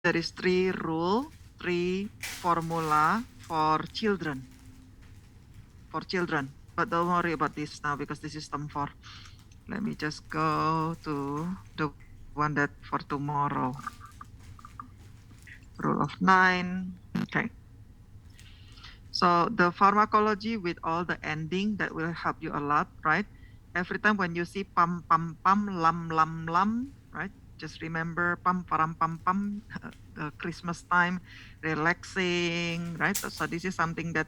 there is three formula for children. But don't worry about this now because this is term 4. Let me just go to the one that for tomorrow. Rule of 9. Okay. So the pharmacology with all the ending that will help you a lot, right? Every time when you see pam pam pam lam lam lam, right? Just remember pam param pam pam, the Christmas time, relaxing, right? So this is something that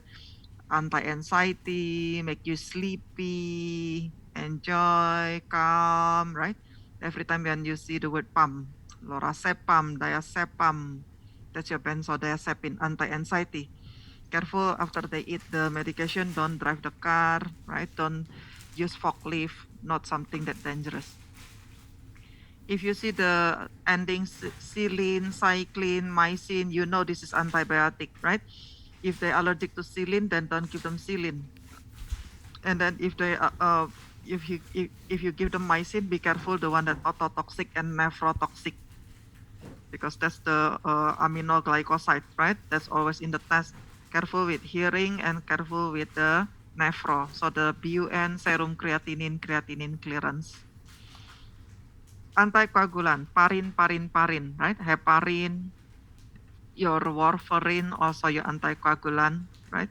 anti-anxiety, make you sleepy, enjoy, calm, right? Every time when you see the word pam, lorazepam, diazepam, that's your benzodiazepine, anti-anxiety. Careful after they eat the medication, don't drive the car, right? Don't use forklift, not something that dangerous. If you see the ending saline, cycline, mycin, you know this is antibiotic, right? If they're allergic to saline, then don't give them saline. And then if they if you give them mycin, be careful the one that ototoxic and nephrotoxic, because that's the aminoglycoside, right? That's always in the test. Careful with hearing and careful with the nephro. So the BUN, serum creatinine, creatinine clearance. Anticoagulant, parin, right? Heparin, your warfarin, also your anticoagulant, right?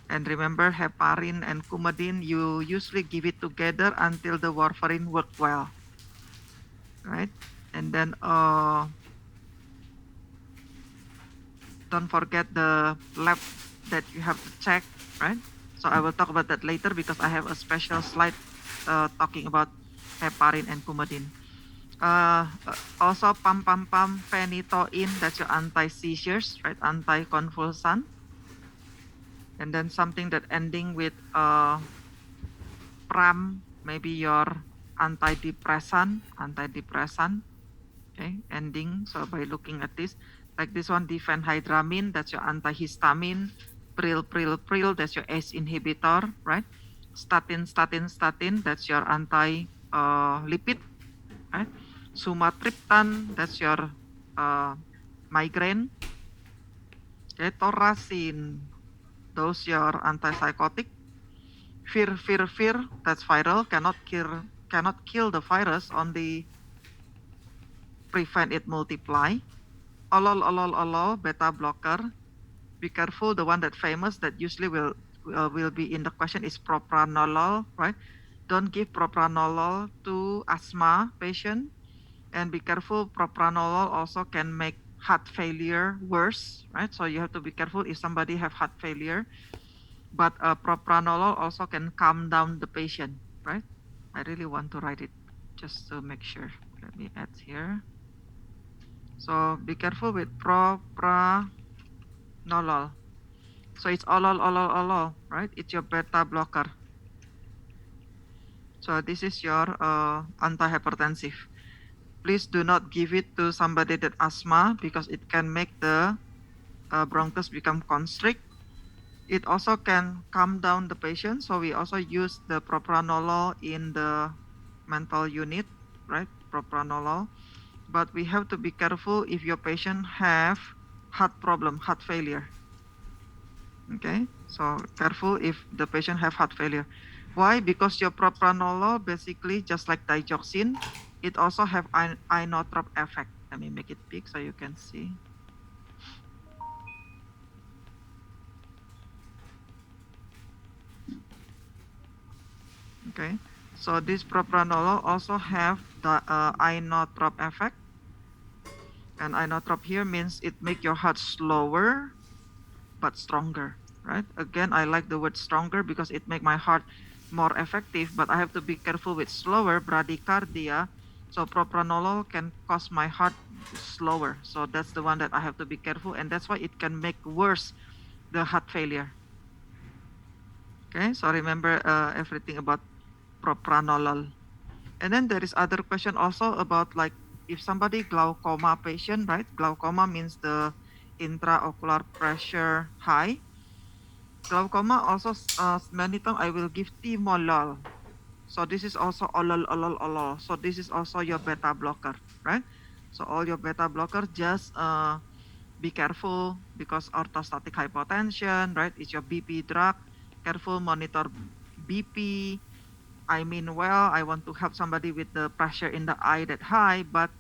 And remember, heparin and coumadin, you usually give it together until the warfarin work well, right? And then don't forget the lab that you have to check, right? So I will talk about that later because I have a special slide talking about heparin and coumadin. Also, phenytoin, that's your anti-seizures, right? Anti-convulsant. And then something that ending with pram, maybe your antidepressant, okay, ending. So by looking at this, like this one, diphenhydramine, that's your antihistamine, pril, that's your ACE inhibitor, right? Statin, that's your anti-lipid, right? Sumatriptan, that's your migraine. Okay, Toracin, those your antipsychotic. Fear, that's viral, cannot kill the virus, only prevent it multiply. Olol, beta blocker. Be careful, the one that famous that usually will be in the question is propranolol, right? Don't give propranolol to asthma patient, and be careful, propranolol also can make heart failure worse, right? So you have to be careful if somebody have heart failure. But propranolol also can calm down the patient, right? I really want to write it just to make sure. Let me add here. So be careful with propranolol. So it's olol, right? It's your beta blocker. So this is your antihypertensive. Please do not give it to somebody that asthma because it can make the bronchus become constrict. It also can calm down the patient. So we also use the propranolol in the mental unit, right? Propranolol. But we have to be careful if your patient have heart problem, heart failure. Okay, so careful if the patient have heart failure. Why? Because your propranolol basically just like digoxin, it also have inotrop effect. Let me make it big so you can see. Okay, so this propranolol also have the inotrop effect. And inotrop here means it make your heart slower but stronger, right? Again, I like the word stronger because it make my heart more effective, but I have to be careful with slower, bradycardia. So propranolol can cause my heart slower. So that's the one that I have to be careful, and that's why it can make worse the heart failure. Okay, so remember everything about propranolol. And then there is other question also about like if somebody glaucoma patient, right? Glaucoma means the intraocular pressure high. Glaucoma also many times I will give timolol. So this is also olol. So this is also your beta blocker, right? So all your beta blocker just be careful because orthostatic hypotension, right? It's your BP drug. Careful, monitor BP. I mean, well, I want to help somebody with the pressure in the eye that high, but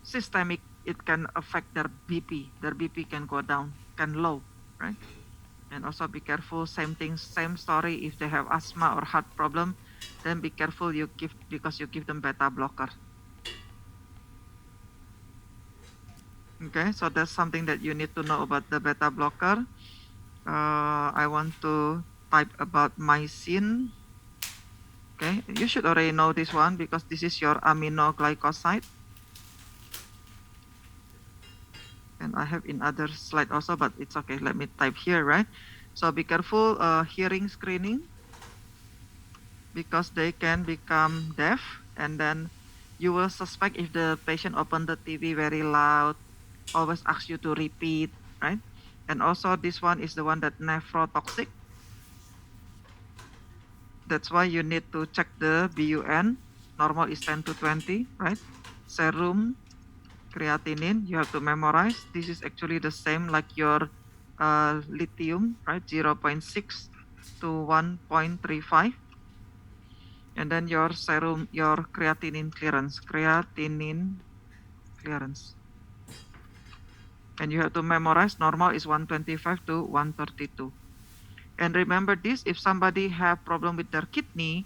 systemic, it can affect their BP. Their BP can go down, can low, right? And also be careful, same thing, same story. If they have asthma or heart problem, then be careful because you give them beta blocker. Okay, so that's something that you need to know about the beta blocker. I want to type about mycin. Okay, you should already know this one because this is your aminoglycoside. And I have in other slide also, but it's okay. Let me type here, right? So be careful, hearing screening, because they can become deaf, and then you will suspect if the patient open the TV very loud, always ask you to repeat, right? And also this one is the one that nephrotoxic. That's why you need to check the BUN. Normal is 10 to 20, right? Serum creatinine, you have to memorize. This is actually the same like your lithium, right? 0.6 to 1.35. And then your serum, your creatinine clearance. And you have to memorize. Normal is 125 to 132. And remember this, if somebody have problem with their kidney,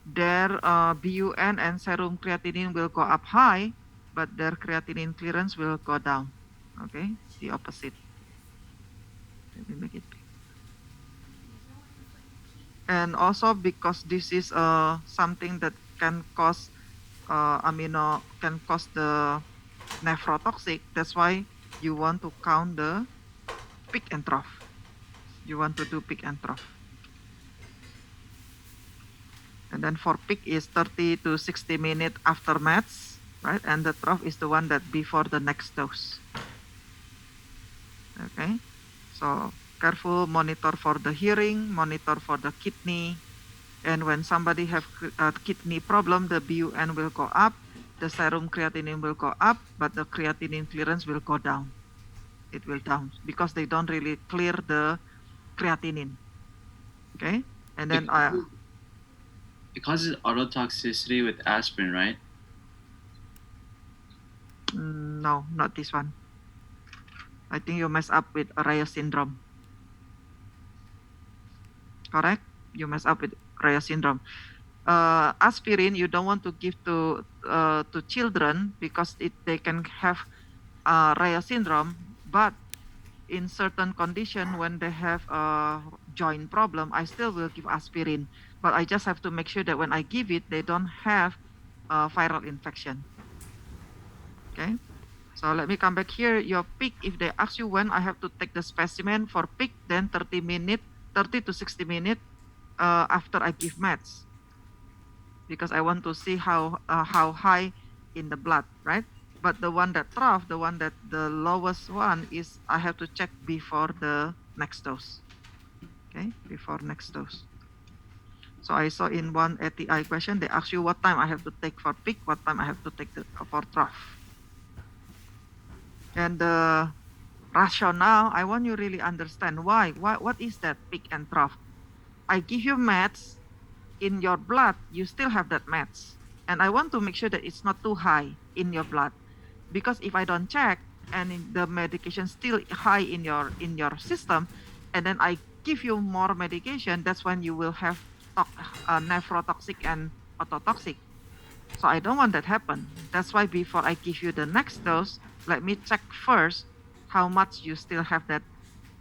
their BUN and serum creatinine will go up high, but their creatinine clearance will go down. Okay, the opposite. Let me make it big. And also because this is something that can cause can cause the nephrotoxic, that's why you want to count the peak and trough. You want to do peak and trough. And then for peak is 30 to 60 minutes after meds, right? And the trough is the one that before the next dose. Okay, so careful, monitor for the hearing, monitor for the kidney. And when somebody have a kidney problem, the BUN will go up, the serum creatinine will go up, but the creatinine clearance will go down. It will down because they don't really clear the creatinine. Okay, and then it causes ototoxicity with aspirin, right? No, not this one. I think you mess up with Raynaud syndrome. Correct? You mess up with Raynaud syndrome. Aspirin you don't want to give to children because they can have Raynaud syndrome, but in certain condition when they have a joint problem, I still will give aspirin, but I just have to make sure that when I give it, they don't have a viral infection. Okay, so let me come back here. Your peak, if they ask you when I have to take the specimen for peak, then 30 to 60 minutes after I give meds, because I want to see how high in the blood, right? But the one that trough, the one that the lowest one is, I have to check before the next dose. Okay, before next dose. So I saw in one ATI question, they ask you what time I have to take for peak, what time I have to take for trough. And the rationale, I want you really understand why. What is that peak and trough? I give you meds, in your blood, you still have that meds. And I want to make sure that it's not too high in your blood. Because if I don't check and the medication still high in your system, and then I give you more medication, that's when you will have nephrotoxic and ototoxic. So I don't want that happen. That's why before I give you the next dose, let me check first how much you still have that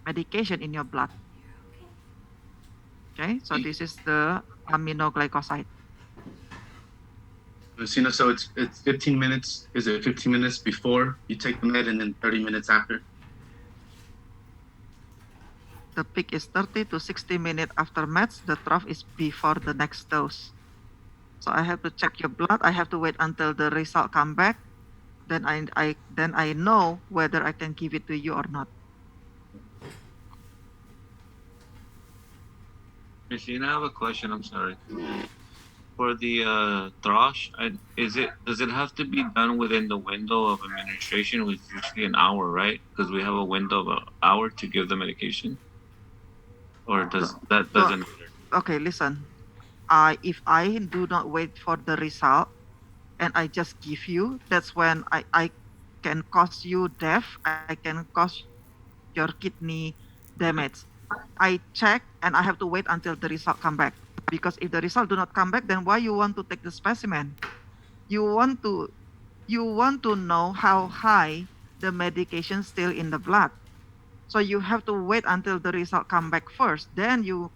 medication in your blood. Okay, so this is the aminoglycoside. Lucina, so it's 15 minutes. Is it 15 minutes before you take the med and then 30 minutes after? The peak is 30 to 60 minutes after meds. The trough is before the next dose. So I have to check your blood. I have to wait until the result come back. Then I know whether I can give it to you or not. Machine, I have a question. I'm sorry. for the thrush, does it have to be done within the window of administration, which is usually an hour, right? Because we have a window of an hour to give the medication, or that doesn't matter? Okay, listen. If I do not wait for the result and I just give you, that's when I can cause you death. I can cause your kidney damage. I check and I have to wait until the result come back. Because if the result do not come back, then why you want to take the specimen? You want to know how high the medication still in the blood. So you have to wait until the result come back first. Then you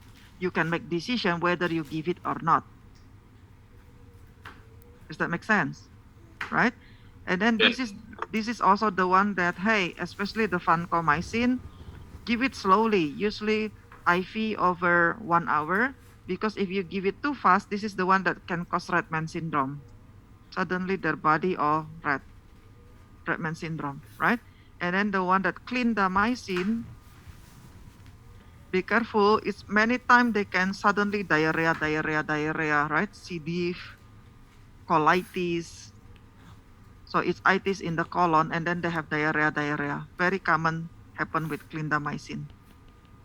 can make decision whether you give it or not. Does that make sense? Right? And then Yeah. this is also the one that, hey, especially the vancomycin, give it slowly, usually IV over 1 hour, because if you give it too fast, this is the one that can cause Redman syndrome. Suddenly their body all Redman syndrome, right? And then the one that clindamycin, be careful, it's many times they can suddenly diarrhea, right? C. diff, colitis. So it's itis in the colon and then they have diarrhea. Very common happen with clindamycin.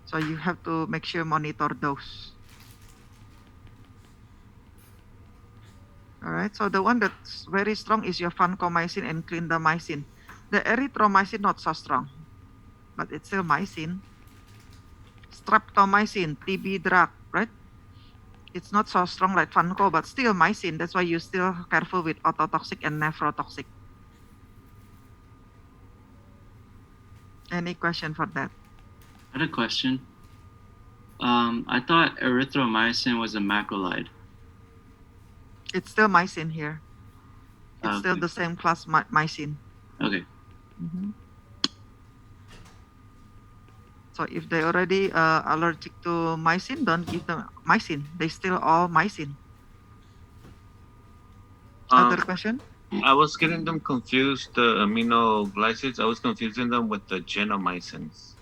So you have to make sure monitor those. All right, so the one that's very strong is your vancomycin and clindamycin. The erythromycin not so strong, but it's still mycin. Streptomycin, TB drug, right? It's not so strong like vanco, but still mycin. That's why you still careful with ototoxic and nephrotoxic. Any question for that? I had a question. I thought erythromycin was a macrolide. It's still mycin here. It's still Okay. the same class mycin. Okay. So if they already allergic to mycin, don't give them mycin. They still all mycin. Other question? I was getting them confused. The aminoglycides, I was confusing them with the genomycins,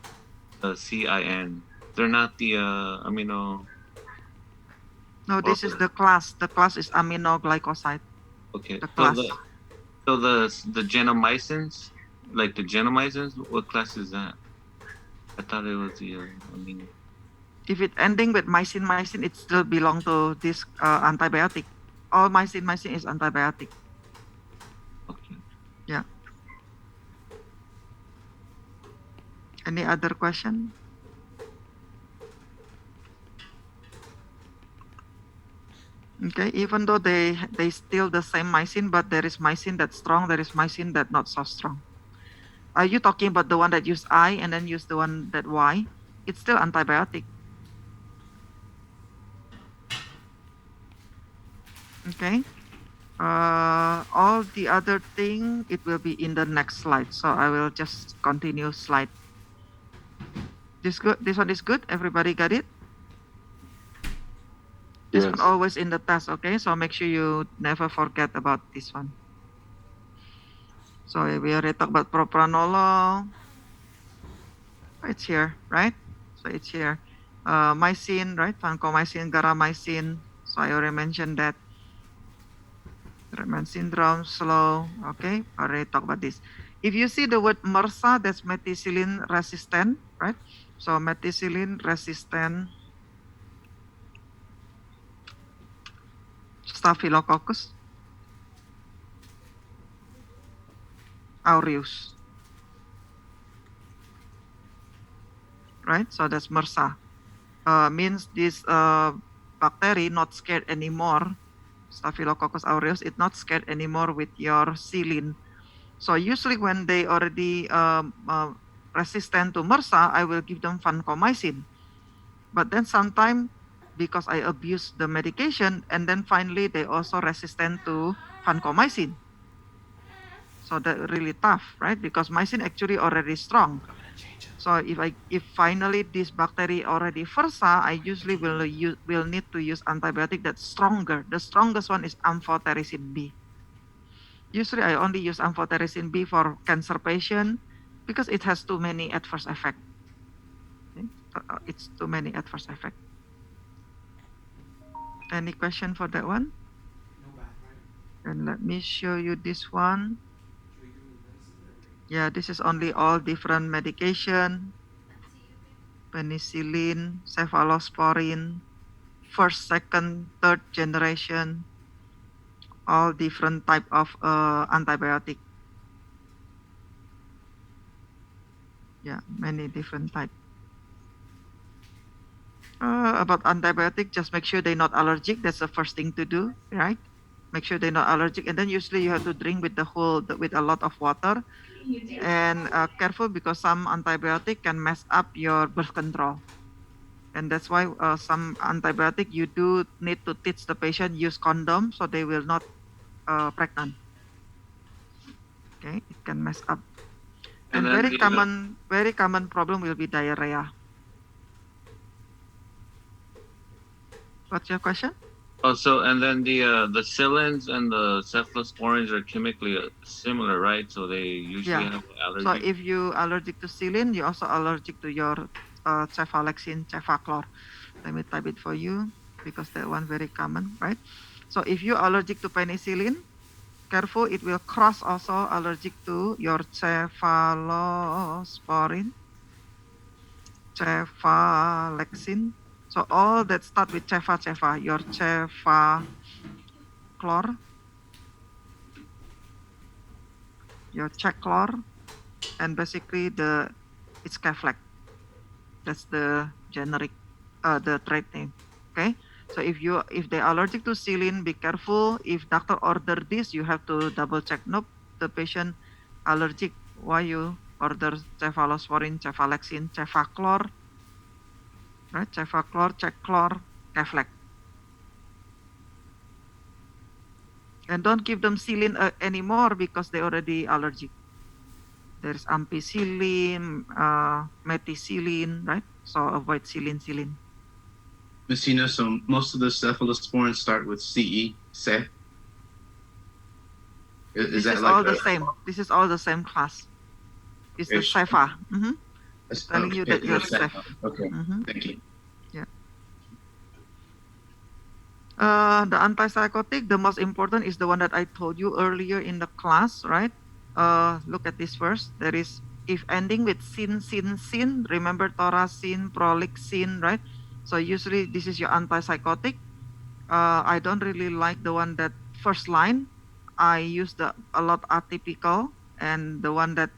the CIN. They're not the amino. No, this is the class. The class is aminoglycoside. Okay. The class. So the genomycins, like the genomycins, what class is that? I thought it was the amino. If it ending with mycin, it still belong to this antibiotic. All mycin is antibiotic. Okay. Yeah. Any other question? Okay, even though they still the same mycin, but there is mycin that's strong, there is mycin that not so strong. Are you talking about the one that use I and then use the one that Y? It's still antibiotic. Okay. All the other thing, it will be in the next slide. So I will just continue slide. This one is good. Everybody got it? This one always in the test, okay? So make sure you never forget about this one. So we already talked about propranolol. It's here, right? So it's here. Mycin, right? Vancomycin, garamycin. So I already mentioned that. Redman syndrome, slow. Okay, already talked about this. If you see the word MRSA, that's methicillin resistant, right? So methicillin resistant Staphylococcus aureus, right? So that's MRSA. Means this bacteria not scared anymore. Staphylococcus aureus, it's not scared anymore with your saline. So usually when they already resistant to MRSA, I will give them vancomycin. But then sometimes because I abuse the medication, and then finally they also resistant to vancomycin. So that really tough, right? Because mycin actually already strong. So if finally this bacteria already versa, I usually will need to use antibiotic that's stronger. The strongest one is amphotericin B. Usually I only use amphotericin B for cancer patient because it has too many adverse effects. Okay? It's too many adverse effects. Any question for that one? And let me show you this one. Yeah, this is only all different medication. Penicillin, cephalosporin, first, second, third generation, all different type of antibiotic. Yeah, many different type. About antibiotic, just make sure they're not allergic. That's the first thing to do, right? Make sure they're not allergic, and then usually you have to drink with with a lot of water. And careful, because some antibiotic can mess up your birth control, and that's why some antibiotic you do need to teach the patient use condom so they will not pregnant. Okay, it can mess up. And then very common problem will be diarrhea. What's your question? also, and then the Cillins and the cephalosporins are chemically similar, right? So they usually Yeah. have allergy. So if you allergic to Cillin, you also allergic to your cefalexin, cefaclor. Let me type it for you because that one very common, right? So if you allergic to penicillin, careful, it will cross also allergic to your cephalosporin, cefalexin. So all that start with cefa, your cefaclor, your Checlor, and basically it's Keflex. That's the generic, the trade name. Okay. So if they allergic to Cillin, be careful. If doctor order this, you have to double check. Nope, the patient allergic. Why you order cephalosporin, cefalexin, cefaclor, right? Cefaclor, Checlor, Keflex. And don't give them Cillin anymore because they already allergic. There's ampicillin, methicillin, right? So avoid Cillin. Messina, so most of the cephalosporins start with CE, Se. Is This that is like all the same. This is all the same class. It's the Cefa. Telling you that you're safe. Okay, thank you. Yeah. The antipsychotic, the most important is the one that I told you earlier in the class, right? Look at this first. There is, if ending with sin, remember Toracin, Prolixin, right? So usually this is your antipsychotic. I don't really like the one that first line. I use a lot atypical, and the one that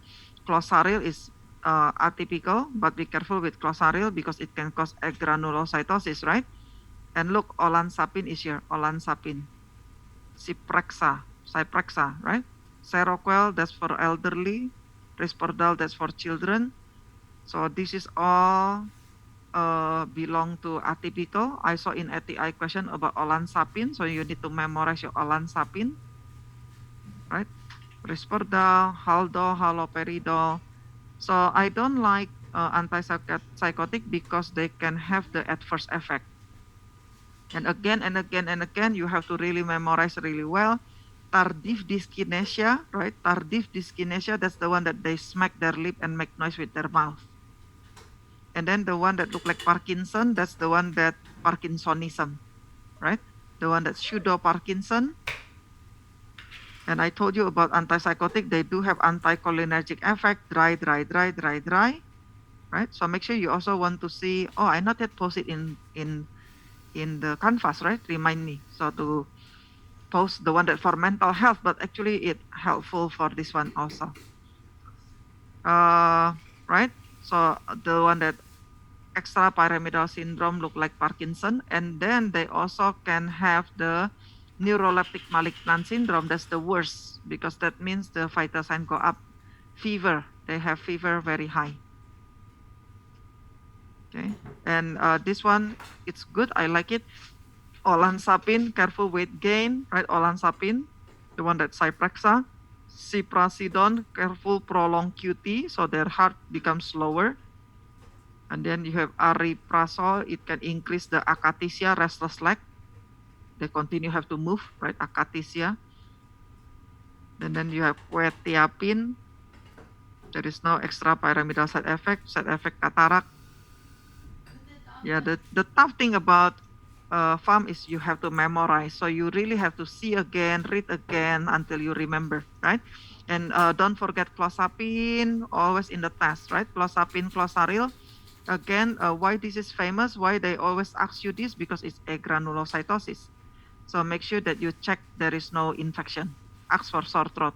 Clozaril is atypical, but be careful with Clozaril because it can cause agranulocytosis, right? And look, olanzapine is here, olanzapine. Cyprexa, right? Seroquel, that's for elderly. Risperdal, that's for children. So this is all belong to atypical. I saw in ATI question about olanzapine, so you need to memorize your olanzapine, right? Risperdal, Haldol, haloperidol. So I don't like antipsychotic because they can have the adverse effect. And again, you have to really memorize really well. Tardive dyskinesia, right? Tardive dyskinesia, that's the one that they smack their lip and make noise with their mouth. And then the one that look like Parkinson, that's the one that Parkinsonism, right? The one that's pseudo Parkinson. And I told you about antipsychotic, they do have anticholinergic effect, dry, right? So make sure you also want to see, oh, I not yet post it in the canvas, right? Remind me. So to post the one that for mental health, but actually it helpful for this one also. Right? So the one that extrapyramidal syndrome look like Parkinson, and then they also can have the neuroleptic malignant syndrome. That's the worst because that means the vital sign go up. Fever, they have fever very high. Okay, and this one, it's good. I like it. Olanzapine, careful weight gain, right? Olanzapine, the one that Cyprexa. Ciprasidone, careful prolonged QT, so their heart becomes slower. And then you have ariprazole, it can increase the akathisia, restless leg. They continue have to move, right? Akathisia. And then you have quetiapine. There is no extrapyramidal side effect cataract. Yeah, the tough thing about FAM is you have to memorize. So you really have to see again, read again until you remember, right? And don't forget clozapine, always in the test, right? Clozapine, clozaril. Again, why this is famous, why they always ask you this, because it's agranulocytosis. So make sure that you check there is no infection. Ask for sore throat.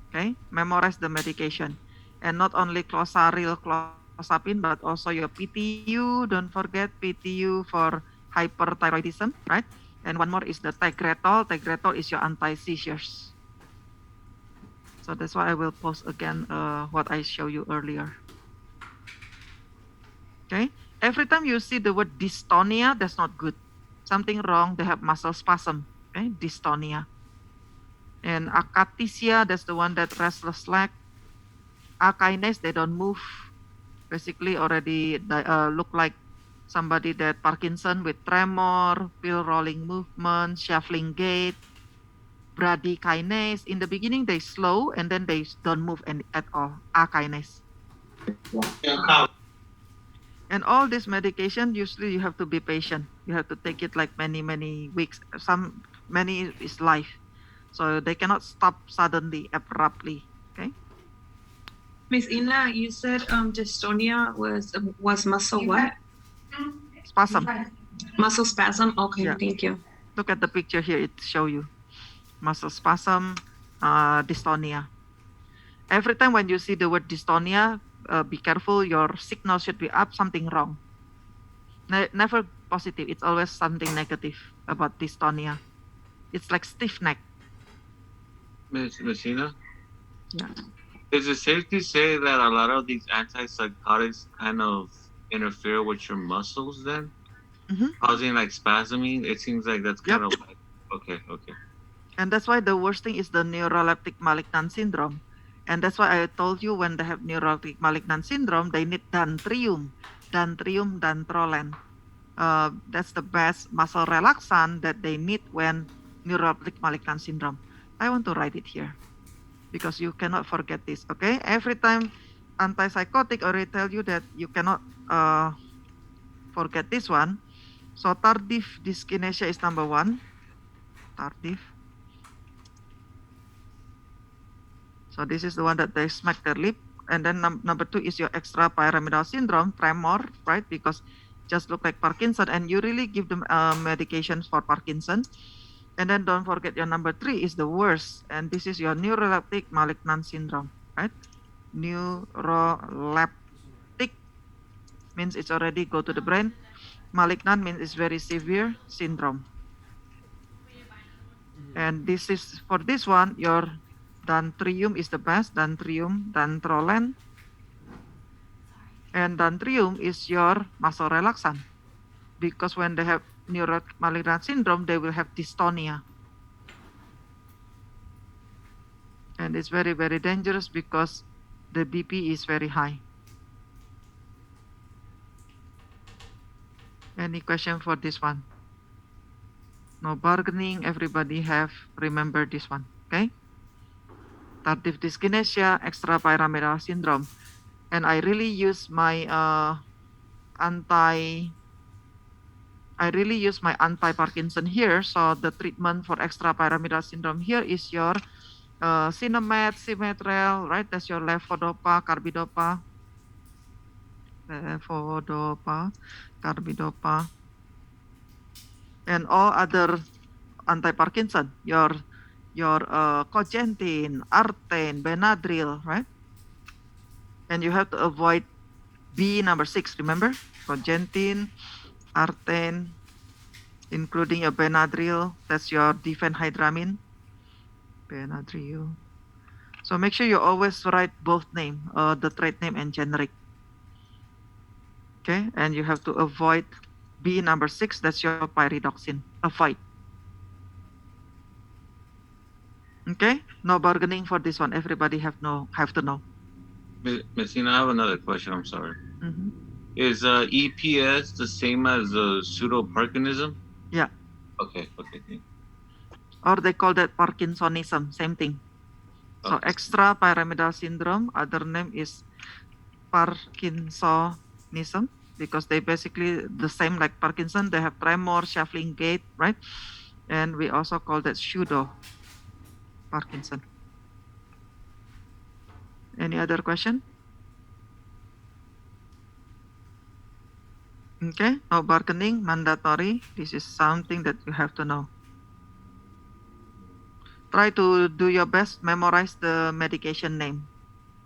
Okay, memorize the medication. And not only clozaril, clozapine, but also your PTU. Don't forget PTU for hyperthyroidism, right? And one more is the Tegretol. Tegretol is your anti-seizures. So that's why I will post again what I showed you earlier. Okay, every time you see the word dystonia, that's not good. Something wrong, they have muscle spasm, okay, dystonia. And akathisia, that's the one that restless leg. Akinase, they don't move. Basically already look like somebody that Parkinson with tremor, pill rolling movement, shuffling gait. Bradykinase, in the beginning they slow and then they don't move at all. Akinase. And all this medication, usually you have to be patient. You have to take it like many weeks. Many is life. So they cannot stop suddenly, abruptly. Okay. Miss Ina, you said dystonia was muscle what? Spasm. Muscle spasm. Okay, Yeah. thank you. Look at the picture here. It show you muscle spasm, dystonia. Every time when you see the word dystonia, be careful. Your signal should be up. Something wrong. Never positive. It's always something negative about dystonia. It's like stiff neck. Miss Ina? Yeah. Is it safe to say that a lot of these antipsychotics kind of interfere with your muscles then? Mhm. Causing like spasming? It seems like that's Yep. kind of like, okay. And that's why the worst thing is the neuroleptic malignant syndrome. And that's why I told you when they have neuroleptic malignant syndrome, they need dantrium, dantrolen. That's the best muscle relaxant that they need when neuroleptic malignant syndrome. I want to write it here because you cannot forget this, okay? Every time antipsychotic already tell you that you cannot forget this one. So tardive dyskinesia is number one. Tardive. So this is the one that they smack their lip. And then number two is your extrapyramidal syndrome, tremor, right? Because just look like Parkinson, and you really give them medications for Parkinson. And then don't forget your number three is the worst, and this is your neuroleptic malignant syndrome, right? Neuroleptic means it's already go to the brain. Malignant means it's very severe syndrome. And this is for this one, your dantrium is the best, dantrium, dantrolen. And dantrium is your muscle relaxant. Because when they have neuroleptic malignant syndrome, they will have dystonia. And it's very dangerous because the BP is very high. Any question for this one? No bargaining, everybody have remembered this one, okay? Tardive dyskinesia, extrapyramidal syndrome. And I really use my anti-Parkinson here. So the treatment for extrapyramidal syndrome here is your Sinemet, Simetrel, right? That's your levodopa, carbidopa. Levodopa, carbidopa. And all other anti-Parkinson, your Cogentin, Artane, Benadryl, right? And you have to avoid B number 6, remember? Cogentin, Artane, including your Benadryl, that's your diphenhydramine. Benadryl. So make sure you always write both name, the trade name and generic. Okay, and you have to avoid B number 6, that's your pyridoxine. Avoid. Okay, no bargaining for this one. Everybody have to know. Miss Ina, I have another question. I'm sorry. Mhm. Is EPS the same as pseudoparkinsonism? Yeah. Okay. Or they call that Parkinsonism, same thing. So Okay. extrapyramidal syndrome, other name is Parkinsonism. because they basically the same like Parkinson. They have tremor, shuffling gait, right? And we also call that pseudo Parkinson. Any other question? Okay, no bargaining, mandatory. This is something that you have to know. Try to do your best, memorize the medication name.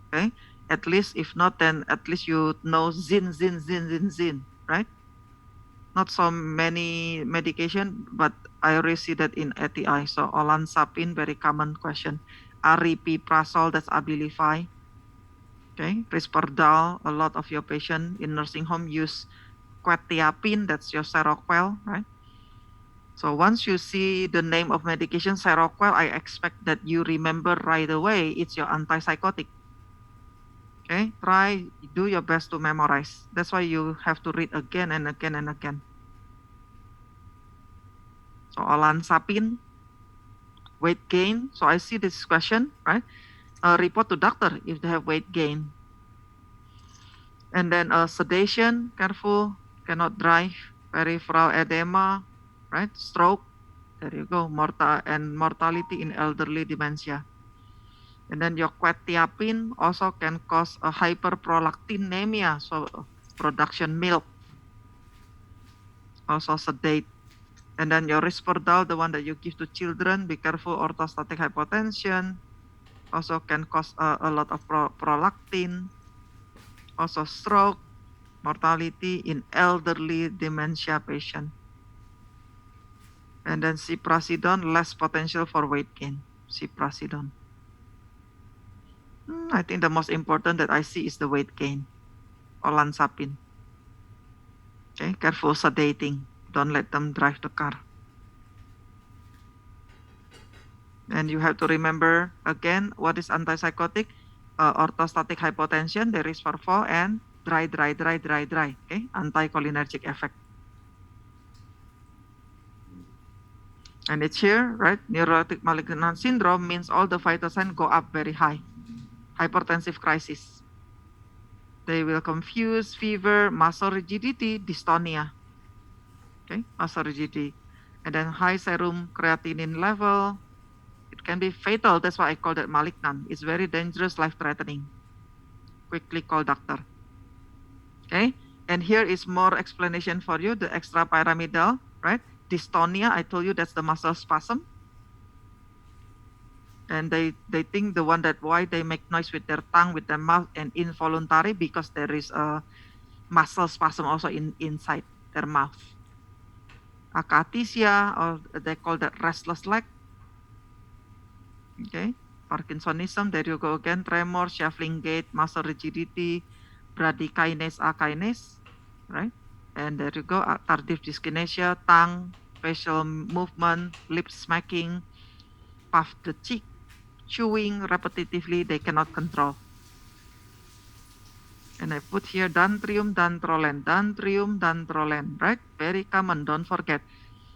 Okay, at least if not, then at least you know zin, right? Not so many medication, but I already see that in ATI. So olanzapine, very common question. Aripiprazole, that's Abilify. Okay, Risperdal, a lot of your patient in nursing home use quetiapine, that's your Seroquel, right? So once you see the name of medication Seroquel, I expect that you remember right away it's your antipsychotic. Okay, try, do your best to memorize. That's why you have to read again and again and again. So olanzapine, weight gain. So I see this question, right? Report to doctor if they have weight gain. And then sedation, careful, cannot drive, peripheral edema, right? Stroke, there you go, mortality in elderly dementia. And then your quetiapine also can cause a hyperprolactinemia, so production milk, also sedate. And then your Risperdal, the one that you give to children, be careful, orthostatic hypotension, also can cause a lot of prolactin, also stroke, mortality in elderly dementia patient. And then ciprasidone, less potential for weight gain, ciprasidone. I think the most important that I see is the weight gain, olanzapine. Okay, careful sedating. Don't let them drive the car. And you have to remember again, what is antipsychotic? Orthostatic hypotension, there is for and dry. Okay, anticholinergic effect. And it's here, right? Neurotic malignant syndrome means all the vital signs go up very high. Hypertensive crisis. They will confuse fever, muscle rigidity, dystonia. Okay, muscle rigidity. And then high serum creatinine level. It can be fatal. That's why I call that malignant. It's very dangerous, life-threatening. Quickly call doctor. Okay, and here is more explanation for you. The extrapyramidal, right? Dystonia, I told you that's the muscle spasm. And they think the one that why they make noise with their tongue, with their mouth, and involuntary because there is a muscle spasm also inside their mouth. Akathisia, or they call that restless leg. Okay, Parkinsonism, there you go again, tremor, shuffling gait, muscle rigidity, bradykinase, akinase, right? And there you go, tardive dyskinesia, tongue, facial movement, lip smacking, puff the cheek, chewing repetitively, they cannot control. And I put here dantrium, dantrolen, right? Very common, don't forget.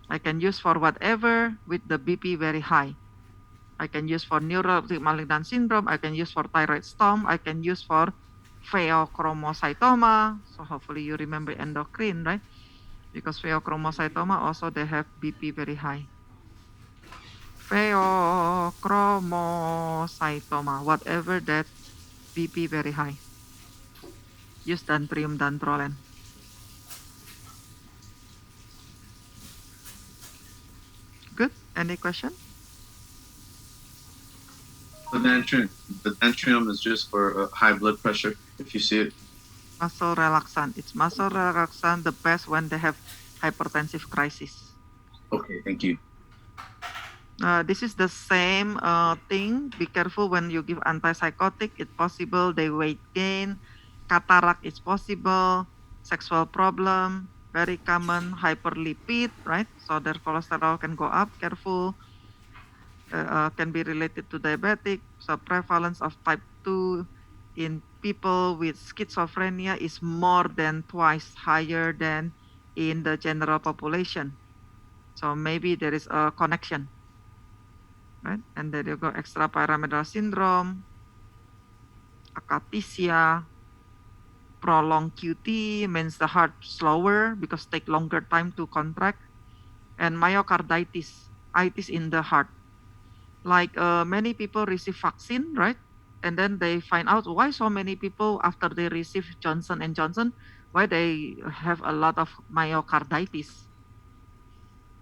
I can use for whatever with the BP very high. I can use for neurotic malignant syndrome. I can use for thyroid storm. I can use for pheochromocytoma. So hopefully you remember endocrine, right? Because pheochromocytoma also they have BP very high. Pheochromocytoma, whatever that BP very high. Use dantrium, dantrolen. Good. Any question? The dantrium is just for high blood pressure, if you see it. Muscle relaxant. It's muscle relaxant, the best when they have hypertensive crisis. Okay, thank you. This is the same thing. Be careful when you give antipsychotic. It's possible they weight gain. Cataract is possible. Sexual problem, very common. Hyperlipid, right? So their cholesterol can go up. Careful. Can be related to diabetic. So prevalence of type 2 in people with schizophrenia is more than twice higher than in the general population. So maybe there is a connection, right? And then you go extrapyramidal syndrome, akathisia, Prolonged QT means the heart slower because take longer time to contract. And myocarditis, itis in the heart. Like many people receive vaccine, right? And then they find out why so many people after they receive Johnson and Johnson, why they have a lot of myocarditis.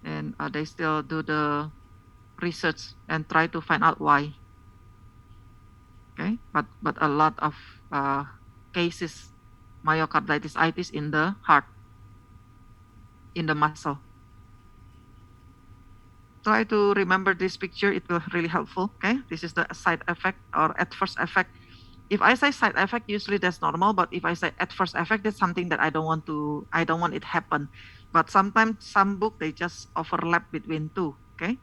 And they still do the research and try to find out why. Okay, but a lot of cases myocarditis itis in the heart, in the muscle. Try to remember this picture, it will really helpful. Okay, this is the side effect or adverse effect. If I say side effect, usually that's normal, but if I say adverse effect, that's something that I don't want it happen. But sometimes some book they just overlap between two. Okay,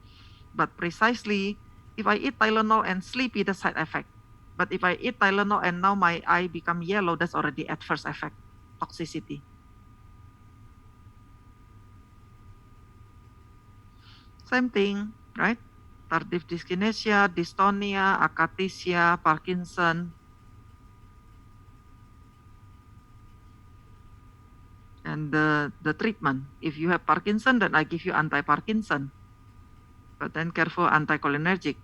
but precisely if I eat Tylenol and sleepy, the side effect. But if I eat Tylenol and now my eye become yellow, that's already adverse effect, toxicity. Same thing, right? Tardive dyskinesia, dystonia, akathisia, Parkinson. And the treatment, if you have Parkinson, then I give you anti-Parkinson. But then careful, anticholinergic.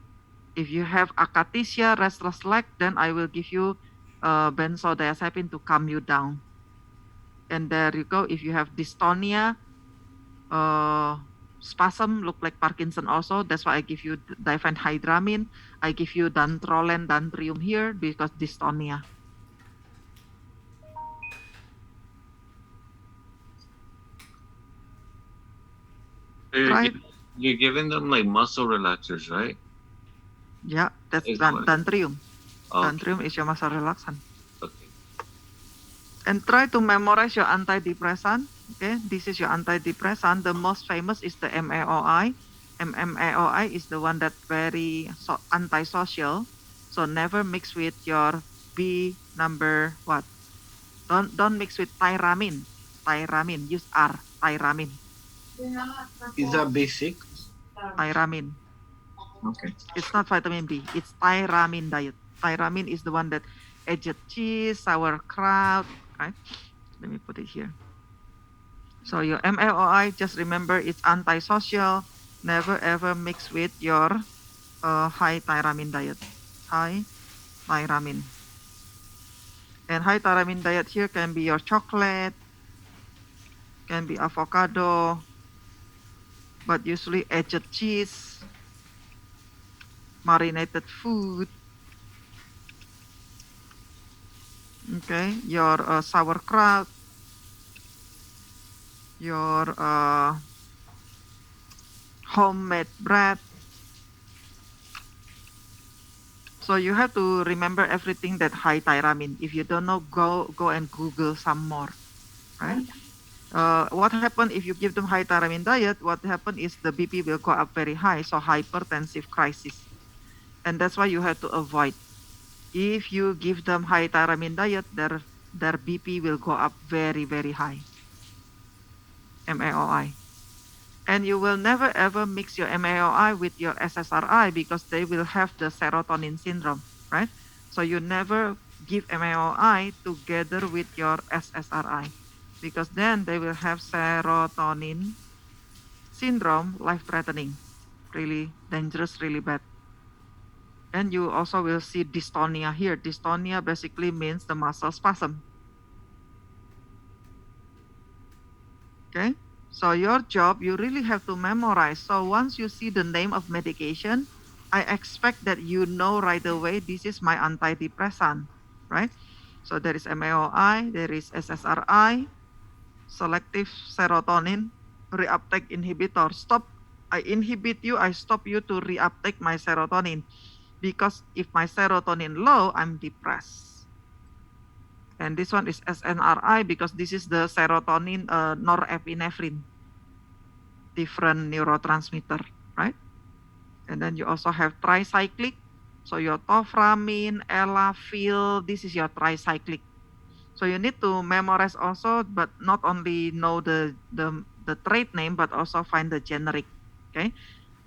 If you have akathisia, restless leg, then I will give you benzodiazepine to calm you down. And there you go. If you have dystonia, spasm, look like Parkinson also. That's why I give you diphenhydramine. I give you dantrolene, dantrium here because dystonia. Right? You're giving them like muscle relaxers, right? Yeah, that's Is what? dantrium. Okay. Dantrium is your muscle relaxant. Okay. And try to memorize your antidepressant. Okay, this is your antidepressant. The most famous is the MAOI. MAOI is the one that very antisocial. So never mix with your B number what? Don't mix with tyramine. Tyramine. Use R. Tyramine. Is that basic? Tyramine. Okay. It's not vitamin B. It's tyramine diet. Tyramine is the one that aged cheese, sauerkraut, right? Let me put it here. So your MAOI, just remember it's antisocial. Never ever mix with your high tyramine diet. High tyramine. And high tyramine diet here can be your chocolate, can be avocado, but usually aged cheese, marinated food. Okay, your sauerkraut, your homemade bread. So you have to remember everything that high tyramine. If you don't know, go and Google some more, right? What happened if you give them high tyramine diet? What happened is the BP will go up very high, so hypertensive crisis. And that's why you have to avoid. If you give them high tyramine diet, their BP will go up very, very high. MAOI. And you will never ever mix your MAOI with your SSRI because they will have the serotonin syndrome, right? So you never give MAOI together with your SSRI because then they will have serotonin syndrome, life-threatening, really dangerous, really bad. And you also will see dystonia here. Dystonia basically means the muscle spasm. Okay, so your job, you really have to memorize. So once you see the name of medication, I expect that you know right away, this is my antidepressant, right? So there is MAOI, there is SSRI, selective serotonin reuptake inhibitor. Stop, I inhibit you, I stop you to reuptake my serotonin. Because if my serotonin low, I'm depressed. And this one is SNRI because this is the serotonin norepinephrine, different neurotransmitter, right? And then you also have tricyclic. So your toframine, elafil, this is your tricyclic. So you need to memorize also, but not only know the trade name, but also find the generic, okay?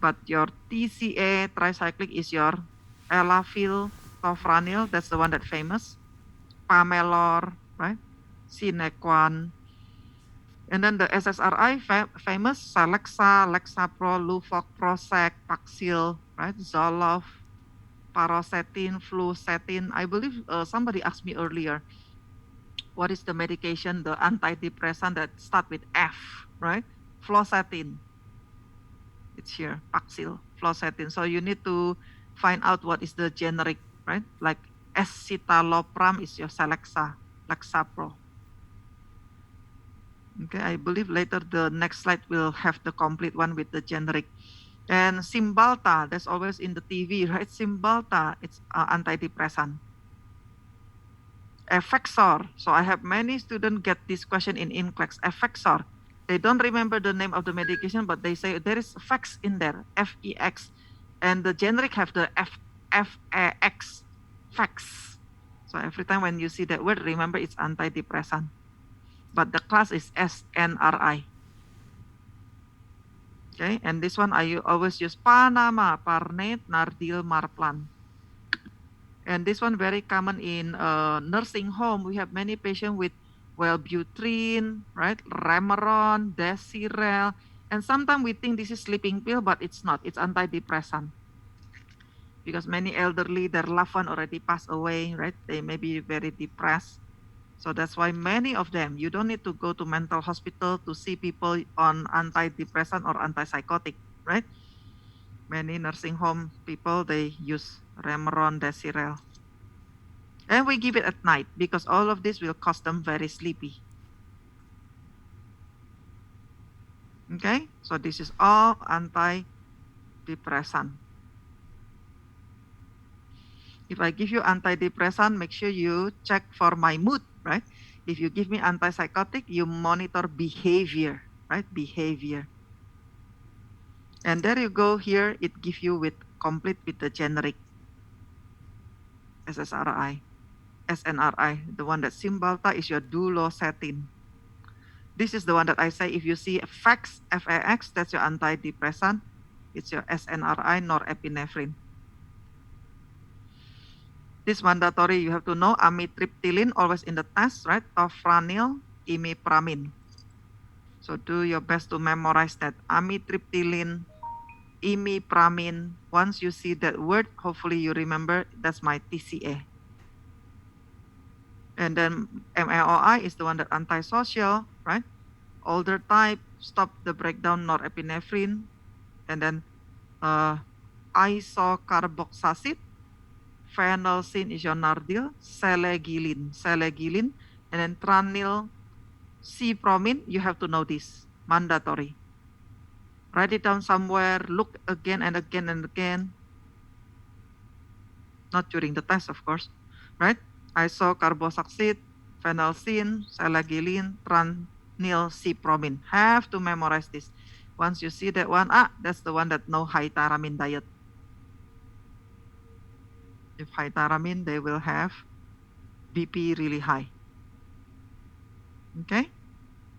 But your TCA, tricyclic, is your elafil, tofranil, that's the one that famous. Pamelor, right? Sinequan. And then the SSRI, famous Celexa, Lexapro, Luvox, Prozac, Paxil, right? Zoloft, Paroxetine, Fluoxetine. I believe somebody asked me earlier, what is the medication, the antidepressant that start with F, right? Fluoxetine. It's here, Paxil, Fluoxetine. So you need to find out what is the generic, right? Like escitalopram is your Celexa, Lexapro. Okay, I believe later the next slide will have the complete one with the generic. And Cymbalta, that's always in the TV, right? Cymbalta, it's antidepressant. Effexor, so I have many students get this question in NCLEX. Effexor, they don't remember the name of the medication, but they say there is Fex in there, F-E-X. And the generic have the F-A-X, Fex. So every time when you see that word, remember it's antidepressant. But the class is SNRI. Okay, and this one I always use Panama, Parnate, Nardil, Marplan. And this one very common in nursing home. We have many patients with Wellbutrin, right? Remeron, Desirel. And sometimes we think this is sleeping pill, but it's not. It's antidepressant. Because many elderly, their loved one already passed away, right? They may be very depressed. So that's why many of them, you don't need to go to mental hospital to see people on antidepressant or antipsychotic, right? Many nursing home people, they use Remeron, Desirel. And we give it at night because all of this will cause them very sleepy. Okay, so this is all antidepressant. If I give you antidepressant, make sure you check for my mood, right? If you give me antipsychotic, you monitor behavior, right? Behavior. And there you go here, it gives you with complete with the generic SSRI, SNRI. The one that Cymbalta is your Duloxetine. This is the one that I say if you see Fex, F-A-X, that's your antidepressant. It's your SNRI, norepinephrine. This mandatory, you have to know amitriptyline, always in the test, right? Tofranil, imipramine. So do your best to memorize that. Amitriptyline, imipramine. Once you see that word, hopefully you remember that's my TCA. And then MAOI is the one that antisocial, right? Older type, stop the breakdown norepinephrine. And then isocarboxacid. Phenelcin is your Nardil, Selegilin, and then Tranil, C-promin, you have to know this, mandatory. Write it down somewhere, look again and again and again. Not during the test, of course, right? Isocarboxacid, Phenelcin, Selegilin, Tranil, C-promin. Have to memorize this. Once you see that one, that's the one that no high thiramine diet. If high thiramine, they will have BP really high. Okay,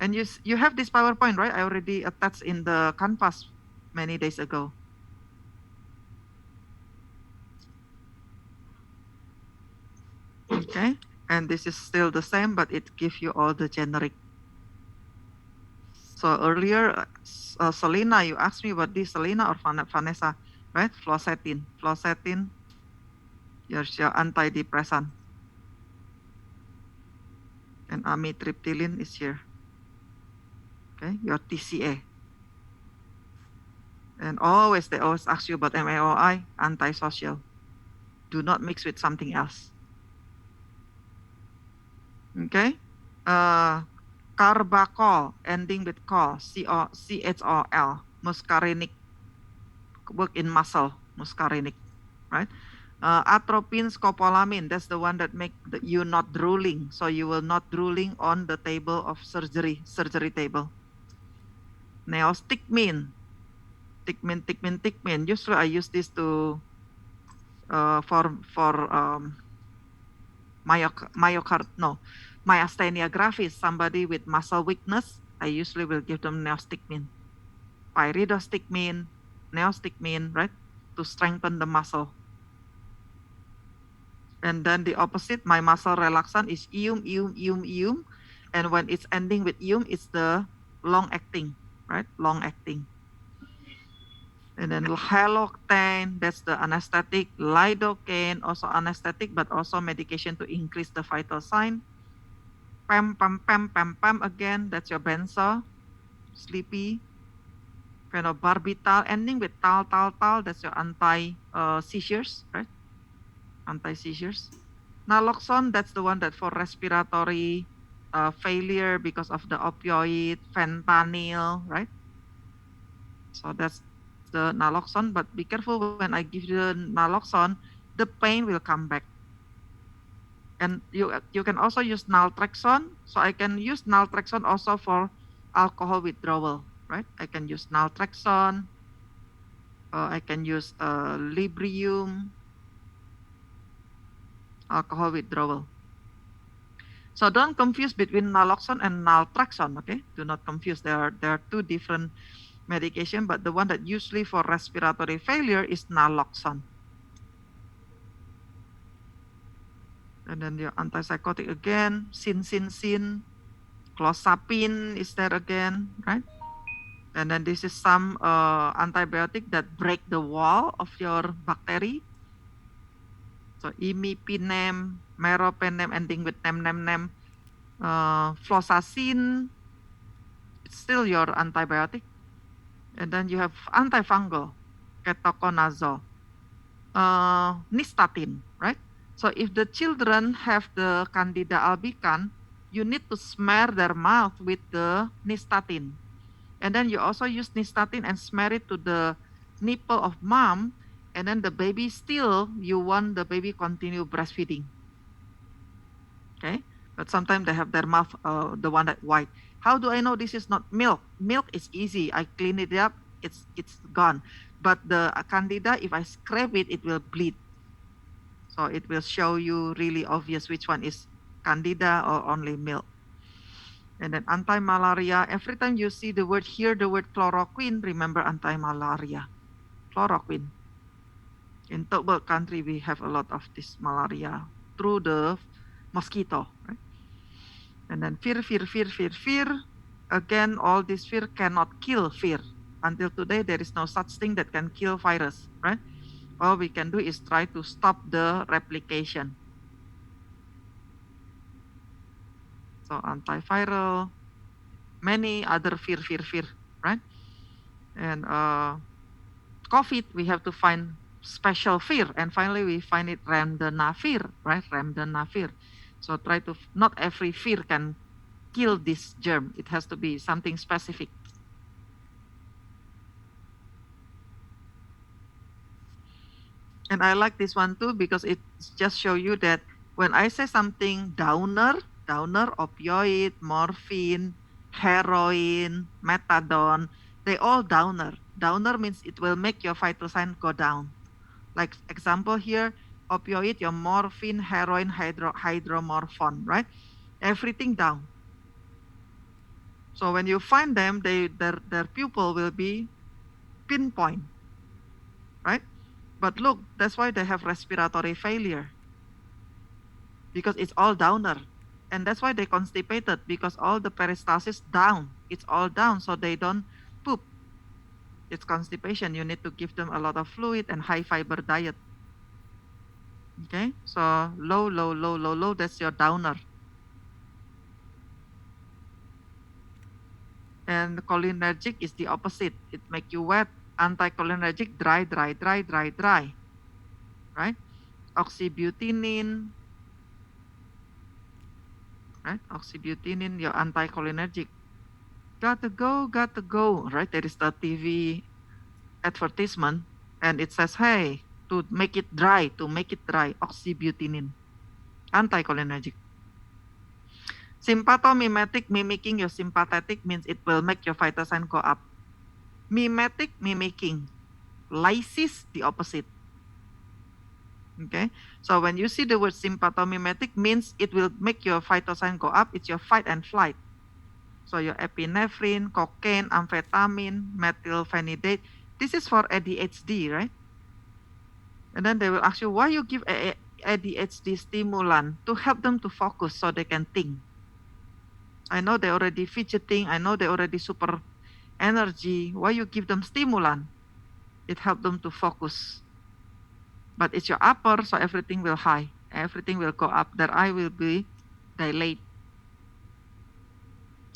and you have this PowerPoint, right? I already attached in the Canvas many days ago. Okay, and this is still the same, but it gives you all the generic. So earlier, Selena, you asked me what this, Selena or Vanessa, right? Fluoxetine, here's your antidepressant. And amitriptyline is here. Okay, your TCA. And they always ask you about MAOI, antisocial. Do not mix with something else. Okay, Carbachol, ending with col, CHOL, muscarinic, work in muscle, muscarinic, right? Atropine, scopolamine, that's the one that make you not drooling. So you will not drooling on the table of surgery table. Neostigmine, Ticmin. Usually I use this to for myasthenia gravis, somebody with muscle weakness. I usually will give them neostigmine, pyridostigmine, neostigmine, right, to strengthen the muscle. And then the opposite, my muscle relaxant is EUM. And when it's ending with "-ium", it's the long-acting, right? Long-acting. And then Halocaine, that's the anesthetic. Lidocaine, also anesthetic, but also medication to increase the vital sign. Pam, pam, pam, pam, pam again, that's your benzo, sleepy. Phenobarbital, ending with tal, tal, tal, that's your anti-seizures, right? Anti-seizures. Naloxone, that's the one that for respiratory failure because of the opioid, fentanyl, right? So that's the naloxone, but be careful when I give you the naloxone, the pain will come back. And you can also use naltrexone. So I can use naltrexone also for alcohol withdrawal, right? I can use naltrexone. I can use Librium, alcohol withdrawal. So don't confuse between naloxone and naltrexone, okay? Do not confuse. There are two different medication, but the one that usually for respiratory failure is naloxone. And then your antipsychotic again, sin, clozapine is there again, right? And then this is some antibiotic that break the wall of your bacteria. So imipenem, meropenem, ending with nem, fluoxacin, it's still your antibiotic. And then you have antifungal, ketoconazole, nystatin, right? So if the children have the Candida albicans, you need to smear their mouth with the nystatin. And then you also use nystatin and smear it to the nipple of mom, and then the baby still, you want the baby continue breastfeeding. Okay, but sometimes they have their mouth, the one that white. How do I know this is not milk? Milk is easy. I clean it up, it's gone. But the Candida, if I scrape it, it will bleed. So it will show you really obvious which one is Candida or only milk. And then anti-malaria, every time you see the word, hear the word chloroquine, remember anti-malaria, chloroquine. In third world country, we have a lot of this malaria through the mosquito, right? And then fear. Again, all this fear cannot kill fear. Until today, there is no such thing that can kill virus, right? All we can do is try to stop the replication. So antiviral, many other fear, right? And COVID, we have to find special fear. And finally, we find it remdesivir, right? Remdesivir. So try to, not every fear can kill this germ. It has to be something specific. And I like this one too, because it just show you that when I say something downer, opioid, morphine, heroin, methadone, they all downer. Downer means it will make your vital sign go down. Like example here, opioid, your morphine, heroin, hydromorphone, right? Everything down. So when you find them, their pupil will be pinpoint, right? But look, that's why they have respiratory failure, because it's all downer. And that's why they constipated, because all the peristalsis down. It's all down, so they don't poop. It's constipation. You need to give them a lot of fluid and high fiber diet. Okay, so low, that's your downer. And cholinergic is the opposite. It make you wet. Anticholinergic, dry. Right? Oxybutynin. Right? Oxybutynin, your anticholinergic. Gotta go. Right? There is the TV advertisement, and it says, hey, to make it dry, oxybutynin, anticholinergic. Sympathomimetic, mimicking your sympathetic, means it will make your vital sign go up. Mimetic, mimicking. Lysis, the opposite. Okay, so when you see the word sympathomimetic, means it will make your vital sign go up. It's your fight and flight. So your epinephrine, cocaine, amphetamine, methylphenidate. This is for ADHD, right? And then they will ask you, why you give ADHD stimulant? To help them to focus so they can think. I know they already fidgeting. I know they already super energy. Why you give them stimulant? It help them to focus. But it's your upper, so everything will high. Everything will go up. Their eye will be dilate.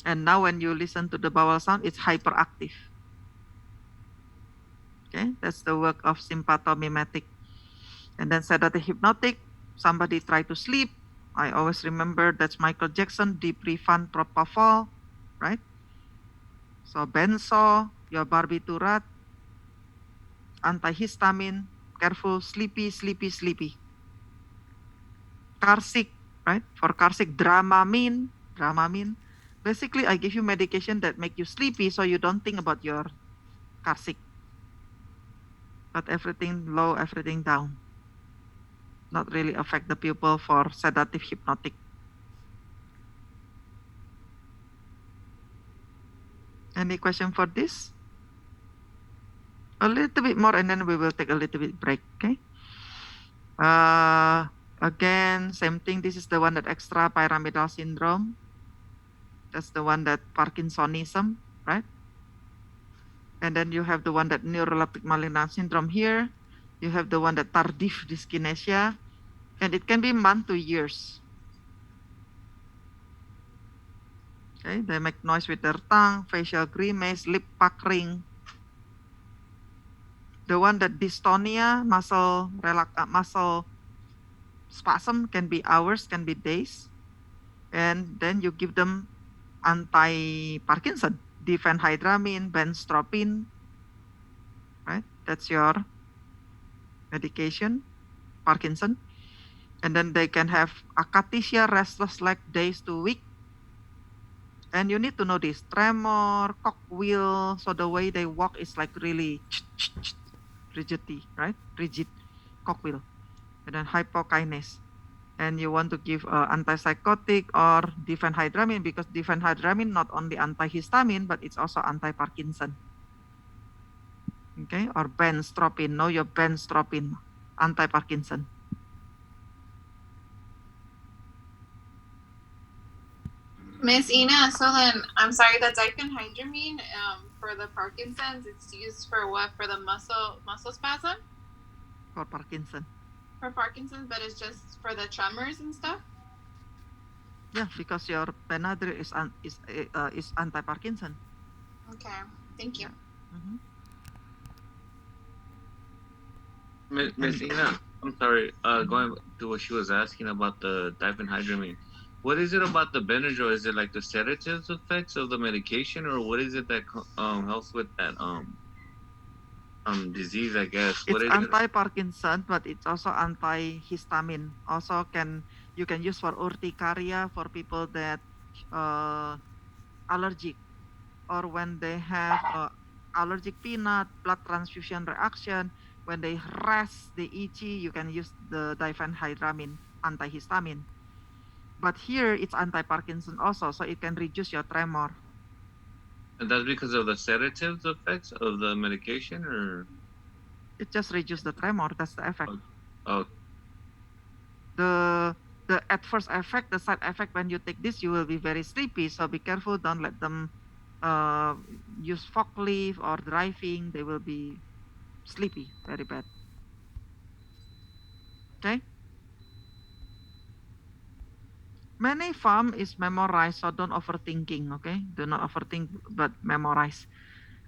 And now when you listen to the vowel sound, it's hyperactive. Okay, that's the work of sympathomimetic. And then sedative hypnotic, somebody try to sleep. I always remember that's Michael Jackson, Diprivan Propofol, right? So benzo, your barbiturat, antihistamine, careful, sleepy, sleepy, sleepy. Carsick, right? For Carsick, Dramamine. Basically, I give you medication that make you sleepy so you don't think about your Carsick. But everything low, everything down. Not really affect the pupil for sedative hypnotic. Any question for this? A little bit more and then we will take a little bit break, okay? Again, same thing. This is the one that extra pyramidal syndrome. That's the one that Parkinsonism, right? And then you have the one that neuroleptic malignant syndrome here. You have the one that tardive dyskinesia. And it can be months to years. Okay, they make noise with their tongue, facial grimace, lip puckering. The one that dystonia, muscle spasm can be hours, can be days. And then you give them anti-Parkinson, diphenhydramine, benztropine, right? That's your medication, Parkinson. And then they can have akathisia, restless leg, days to week. And you need to know this, tremor, cogwheel, so the way they walk is like really rigidity, right? Rigid cogwheel. And then hypokinase. And you want to give antipsychotic or diphenhydramine because diphenhydramine not only antihistamine, but it's also anti-Parkinson. Okay, or benztropine, know your benztropine, anti-Parkinson. Miss Ina, so then I'm sorry, the diphenhydramine for the Parkinson's, it's used for what? For the muscle spasm? For Parkinson. For Parkinson's, but it's just for the tremors and stuff? Yeah, because your Benadryl is anti-Parkinson. Okay, thank you. Miss Ina, I'm sorry. Going to what she was asking about the diphenhydramine. What is it about the Benadryl? Is it like the sedative effects of the medication, or what is it that helps with that disease? I guess. It's anti-Parkinson, but it's also antihistamine. Also you can use for urticaria for people that allergic, or when they have allergic peanut, blood transfusion reaction. When they rest, they itchy, you can use the diphenhydramine, antihistamine. But here it's anti-Parkinson also, so it can reduce your tremor. And that's because of the sedative effects of the medication, or? It just reduces the tremor. That's the effect. Oh. The adverse effect, the side effect when you take this, you will be very sleepy. So be careful. Don't let them use forklift or driving. They will be sleepy, very bad. Okay. Many form is memorized, so don't overthinking, okay? Do not overthink, but memorize.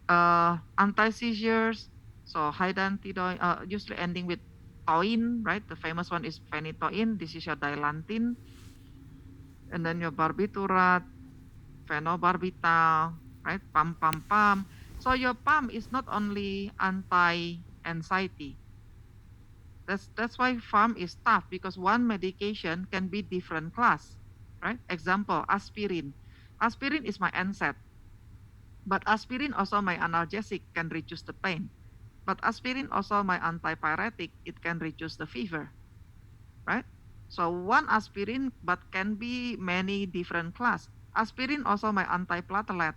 Anti-seizures, so hydantidoin, usually ending with toin, right? The famous one is phenytoin. This is your dilantin. And then your barbiturat, phenobarbital, right? Pam. So your PAM is not only anti-anxiety. That's why PAM is tough, because one medication can be different class, right? Example, aspirin. Aspirin is my NSAID, but aspirin also my analgesic, can reduce the pain. But aspirin also my antipyretic, it can reduce the fever, right? So one aspirin, but can be many different class. Aspirin also my antiplatelet.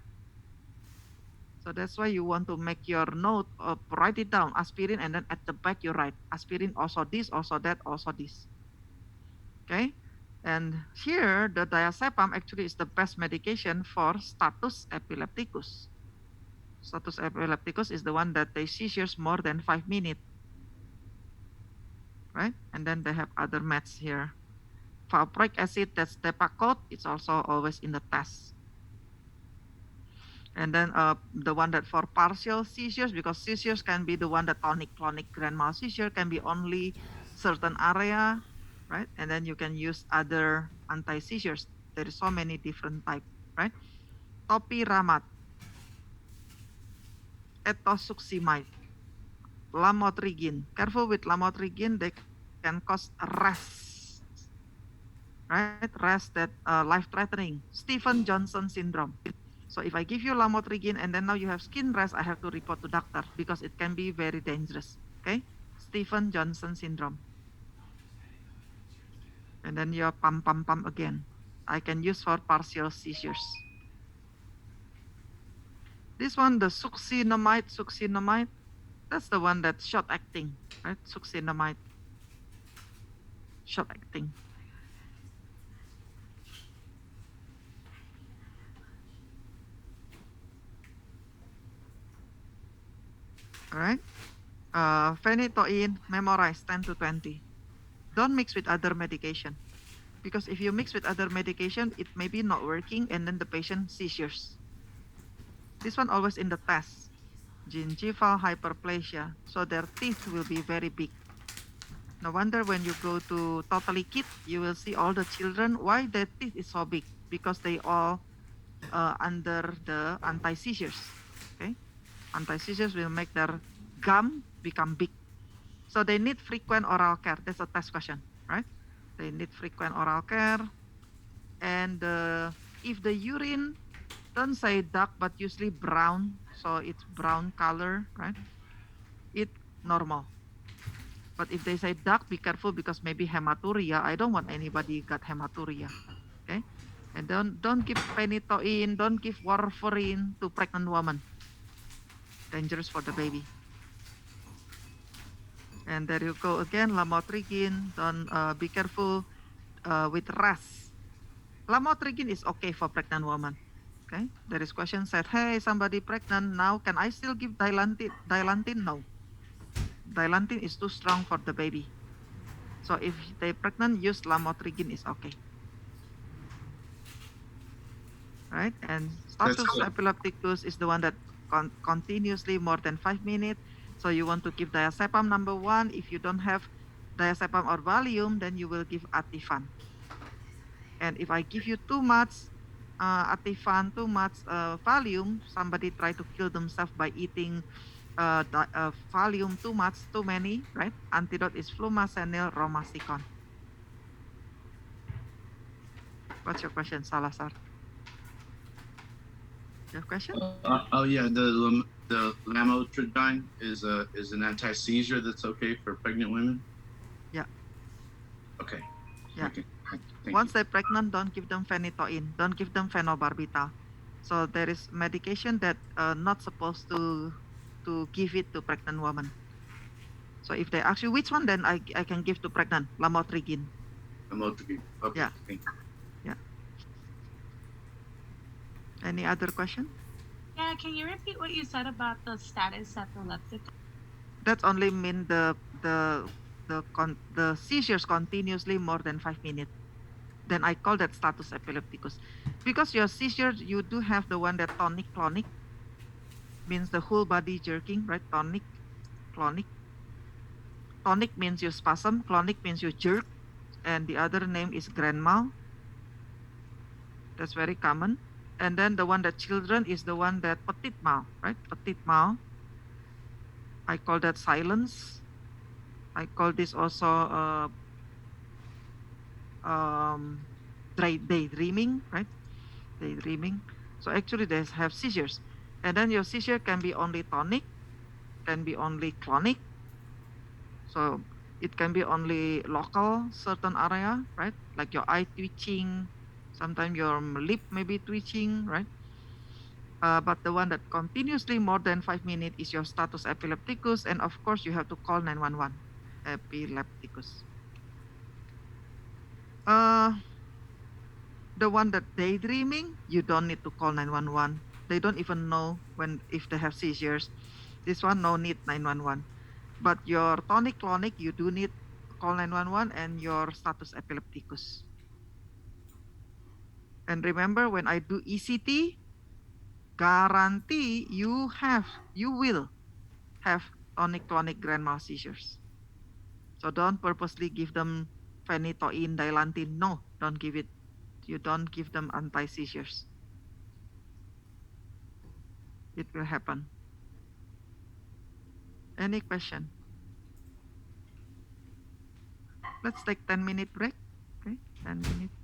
So that's why you want to make your note, write it down, aspirin, and then at the back you write aspirin also this, also that, also this. Okay. And here, the diazepam actually is the best medication for status epilepticus. Status epilepticus is the one that they seizures more than 5 minutes, right? And then they have other meds here. Valproic acid, that's Depakote, it's also always in the test. And then the one that for partial seizures, because seizures can be the one that tonic-clonic grand mal seizure can be only certain area, right? And then you can use other anti-seizures. There is so many different type, right? Topiramate, etosuximide, lamotrigine. Careful with lamotrigine, they can cause RAS, right? RAS that life-threatening. Stevens-Johnson syndrome. So if I give you lamotrigine and then now you have skin rash, I have to report to doctor because it can be very dangerous. Okay, Stevens-Johnson syndrome. And then your pump again. I can use for partial seizures. This one, the succinimide, that's the one that's short acting, right? Succinimide, short acting. All right. Phenytoin, memorize 10 to 20. Don't mix with other medication. Because if you mix with other medication, it may be not working and then the patient seizures. This one always in the test. Gingival hyperplasia. So their teeth will be very big. No wonder when you go to Totally Kid, you will see all the children. Why their teeth is so big? Because they all under the anti-seizures. Okay, anti-seizures will make their gum become big. So they need frequent oral care. That's a test question, right? They need frequent oral care. And if the urine, don't say dark, but usually brown, so it's brown color, right? It's normal. But if they say dark, be careful because maybe hematuria. I don't want anybody got hematuria, okay? And don't give phenytoin, don't give warfarin to pregnant woman. Dangerous for the baby. And there you go again, lamotrigine. Don't be careful with RAS. Lamotrigine is okay for pregnant woman. Okay, there is question said, hey, somebody pregnant now, can I still give Dilantin? Dilantin, no. Dilantin is too strong for the baby. So if they pregnant, use lamotrigine is okay. Right, and status epilepticus is the one that continuously more than 5 minutes. So you want to give diazepam number 1. If you don't have diazepam or Valium, then you will give Ativan. And if I give you too much Ativan, too much Valium, somebody try to kill themselves by eating Valium too much, too many, right? Antidote is flumazenil, romasticon. What's your question, Salazar? You have question? Oh yeah, the lamotrigine is an anti-seizure that's okay for pregnant women. Yeah. Okay. Yeah. Okay. Thank Once you. they're pregnant, don't give them phenytoin. Don't give them phenobarbital. So there is medication that not supposed to give it to pregnant woman. So if they ask you which one, then I can give to pregnant, lamotrigine. Lamotrigine. Okay. Yeah. Thank you. Any other question? Yeah, can you repeat what you said about the status epilepticus? That only mean the seizures continuously more than 5 minutes. Then I call that status epilepticus. Because your seizures, you do have the one that tonic-clonic, means the whole body jerking, right? Tonic, clonic. Tonic means you spasm, clonic means you jerk, and the other name is grand mal. That's very common. And then the one that children is the one that petit mal, right? Petit mal. I call that silence. I call this also daydreaming, right? Daydreaming. So actually they have seizures. And then your seizure can be only tonic, can be only clonic. So it can be only local, certain area, right? Like your eye twitching, sometimes your lip may be twitching, right? But the one that continuously more than 5 minutes is your status epilepticus. And of course, you have to call 911, epilepticus. the one that daydreaming, you don't need to call 911. They don't even know if they have seizures. This one, no need 911. But your tonic-clonic, you do need call 911 and your status epilepticus. And remember, when I do ECT, guarantee you will have tonic-clonic grand mal seizures. So don't purposely give them phenytoin, dilantin. No, don't give it. You don't give them anti-seizures. It will happen. Any question? Let's take 10-minute break. Okay, 10 minutes.